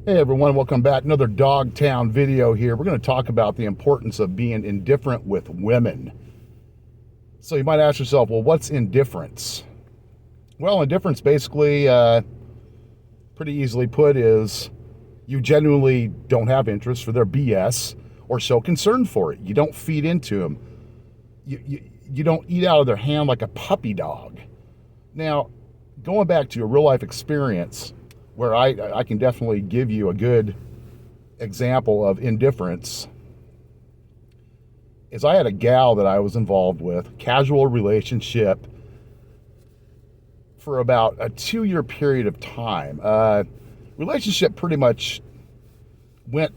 Hey everyone, welcome back. Another DawgTown video here. We're going to talk about the importance of being indifferent with women. So you might ask yourself, well, what's indifference? Well, indifference basically, pretty easily put, is you genuinely don't have interest for their BS or show concern for it. You don't feed into them. You don't eat out of their hand like a puppy dog. Now, going back to a real life experience where I can definitely give you a good example of indifference is I had a gal that I was involved with, casual relationship for about a 2 year period of time. Relationship pretty much went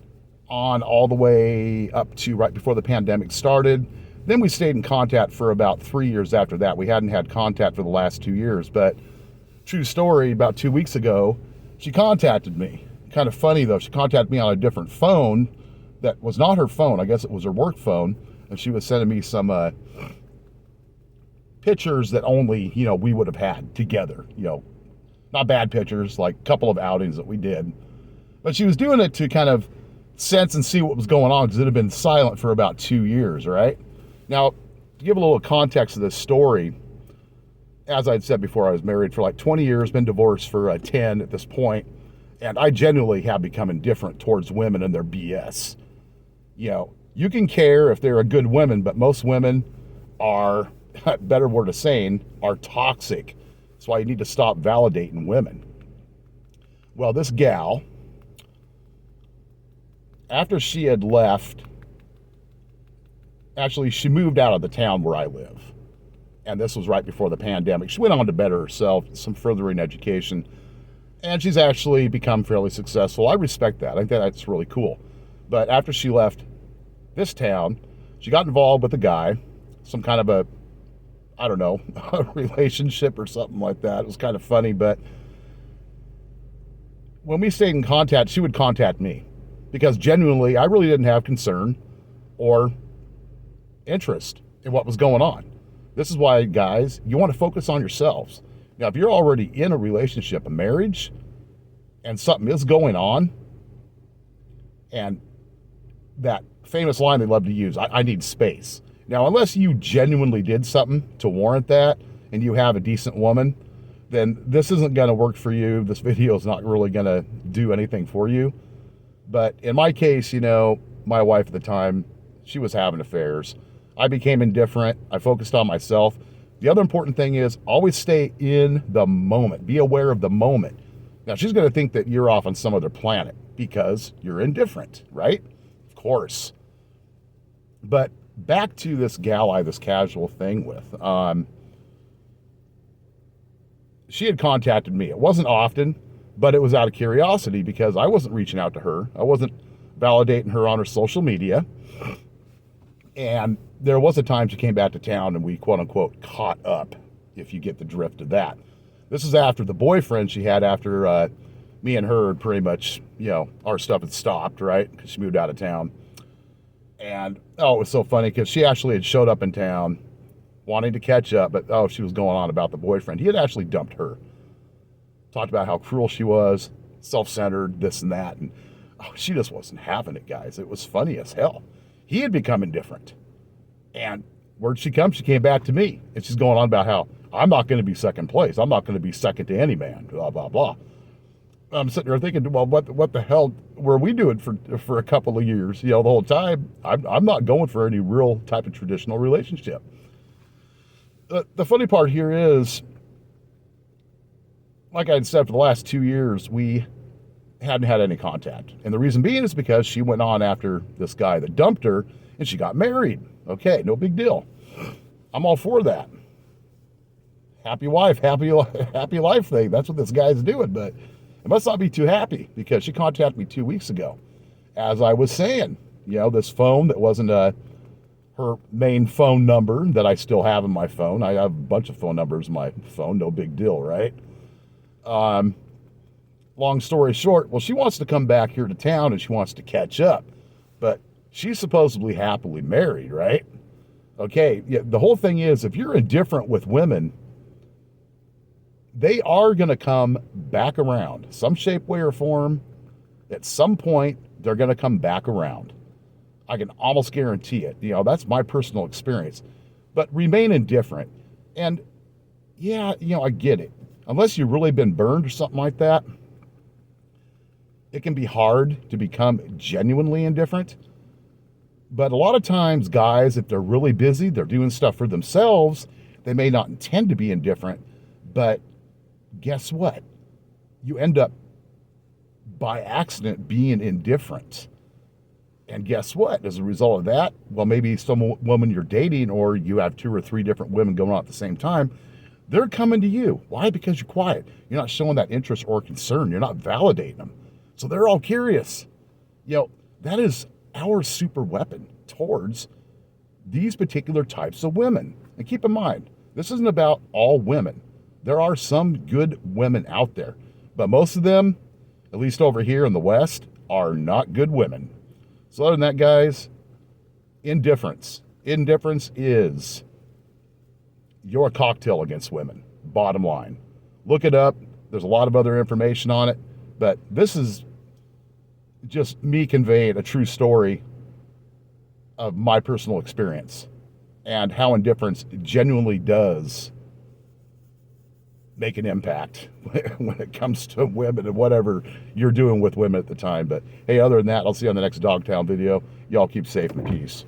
on all the way up to right before the pandemic started. Then we stayed in contact for about 3 years after that. We hadn't had contact for the last 2 years, but true story, about 2 weeks ago, she contacted me. Kind of funny though, she contacted me on a different phone that was not her phone. I guess it was her work phone, and she was sending me some pictures that only we would have had together. Not bad pictures, like a couple of outings that we did, but she was doing it to kind of sense and see what was going on because it had been silent for about 2 years. Right now, to give a little context to this story, as I'd said before, I was married for like 20 years, been divorced for 10 at this point, and I genuinely have become indifferent towards women and their BS. You can care if they're a good woman, but most women are, better word of saying, are toxic. That's why you need to stop validating women. Well, this gal, after she had left, actually, she moved out of the town where I live. And this was right before the pandemic. She went on to better herself, some furthering education, and she's actually become fairly successful. I respect that. I think that's really cool. But after she left this town, she got involved with a guy, some kind of a, I don't know, a relationship or something like that. It was kind of funny, but when we stayed in contact, she would contact me because genuinely, I really didn't have concern or interest in what was going on. This is why, guys, you want to focus on yourselves. Now, if you're already in a relationship, a marriage, and something is going on, and that famous line they love to use, I need space. Now, unless you genuinely did something to warrant that and you have a decent woman, then this isn't going to work for you. This video is not really going to do anything for you. But in my case, my wife at the time, she was having affairs. I became indifferent. I focused on myself. The other important thing is always stay in the moment. Be aware of the moment. Now, she's going to think that you're off on some other planet because you're indifferent, right? Of course. But back to this gal I had this casual thing with. She had contacted me. It wasn't often, but it was out of curiosity because I wasn't reaching out to her. I wasn't validating her on her social media. And there was a time she came back to town and we, quote unquote, caught up, if you get the drift of that. This is after the boyfriend she had after me and her pretty much, our stuff had stopped, right? Because she moved out of town. And, it was so funny because she actually had showed up in town wanting to catch up, but, she was going on about the boyfriend. He had actually dumped her. Talked about how cruel she was, self-centered, this and that. And she just wasn't having it, guys. It was funny as hell. He had become indifferent. And where'd she come? She came back to me. And she's going on about how I'm not going to be second place. I'm not going to be second to any man, blah, blah, blah. I'm sitting there thinking, well, what the hell were we doing for a couple of years? The whole time, I'm not going for any real type of traditional relationship. The funny part here is, like I had said, for the last 2 years, we hadn't had any contact. And the reason being is because she went on after this guy that dumped her and she got married. Okay, no big deal. I'm all for that. Happy wife, happy life thing. That's what this guy's doing, but it must not be too happy because she contacted me 2 weeks ago. As I was saying, this phone that wasn't her main phone number that I still have in my phone. I have a bunch of phone numbers in my phone, no big deal, right? Long story short, well, she wants to come back here to town and she wants to catch up, but she's supposedly happily married, right? Okay, yeah, the whole thing is, if you're indifferent with women, they are going to come back around, some shape, way, or form. At some point, they're going to come back around. I can almost guarantee it. That's my personal experience. But remain indifferent. And yeah, I get it. Unless you've really been burned or something like that, it can be hard to become genuinely indifferent. But a lot of times, guys, if they're really busy, they're doing stuff for themselves, they may not intend to be indifferent, but guess what? You end up by accident being indifferent. And guess what? As a result of that, well, maybe some woman you're dating, or you have 2 or 3 different women going on at the same time, they're coming to you. Why? Because you're quiet. You're not showing that interest or concern. You're not validating them. So they're all curious. That is our super weapon towards these particular types of women. And keep in mind, this isn't about all women. There are some good women out there, but most of them, at least over here in the West, are not good women. So other than that, guys, indifference. Indifference is, you're a cocktail against women, bottom line. Look it up. There's a lot of other information on it, but this is just me conveying a true story of my personal experience and how indifference genuinely does make an impact when it comes to women and whatever you're doing with women at the time. But hey, other than that, I'll see you on the next DawgTown video. Y'all keep safe and peace.